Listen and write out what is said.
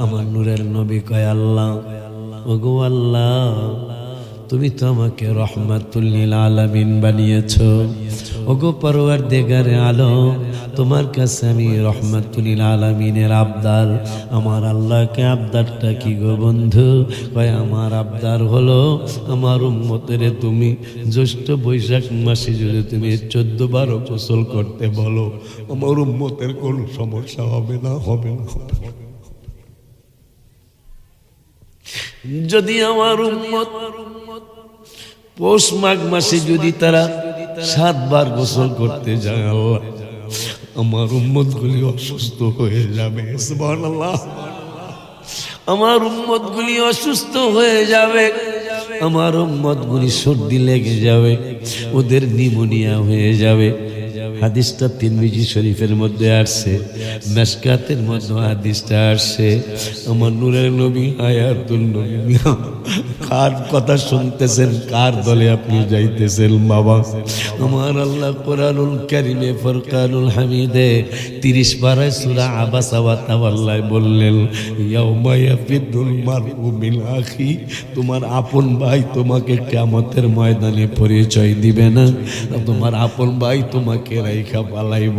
আমার নূরের নবী কয় আল্লাহ, ওগো আল্লাহ, তুমি তো আমাকে রহমাতুল লিল আলামিন বানিয়েছো। ওগো পরওয়ারদিগারে আলম, তোমার কাছে আমি রহমাতুল লিল আলামিনের আবদার। আমার আল্লাহকে আবদারটা কি গো বন্ধু? কয় আমার আবদার হলো আমার উম্মতের তুমি জ্যৈষ্ঠ বৈশাখ মাসে যদি তুমি 14-12 গোসল করতে বলো, আমার উম্মতের কোনো সমস্যা হবে না, হবে না। যদি আমার উম্মত পৌষ মাঘ মাসে যদি তারা 7 বার গোসল করতে যায়, আল্লাহ আমার উম্মত গুলি অসুস্থ হয়ে যাবে। সুবহানাল্লাহ। আমার উম্মত গুলি অসুস্থ হয়ে যাবে, আমার উম্মত গুলি সর্দি লেগে যাবে, ওদের নিউমোনিয়া হয়ে যাবে। হাদিসটা তিরমিজি শরীফের মধ্যে আসছে, মেশকাতের মধ্যে হাদিসটা আসছে। আমার নূরের নবী হায়াতুল নবী, কার কথা শুনতেছেন, কার দলে আপনি যাইতেছেন বাবা? আমার আল্লাহ কোরআনুল কারীমে ফুরকানুল হামিদে 30 পারায় সূরা আবাসা ওয়া তাওয়াল্লা বললেন, ইয়াউমা ইয়াফিদুল মারউ মিন আখি, তোমার আপন ভাই তোমাকে কিয়ামতের ময়দানে পরিচয় দিবে না, তোমার আপন ভাই তোমাকে রাইখা পালাইব।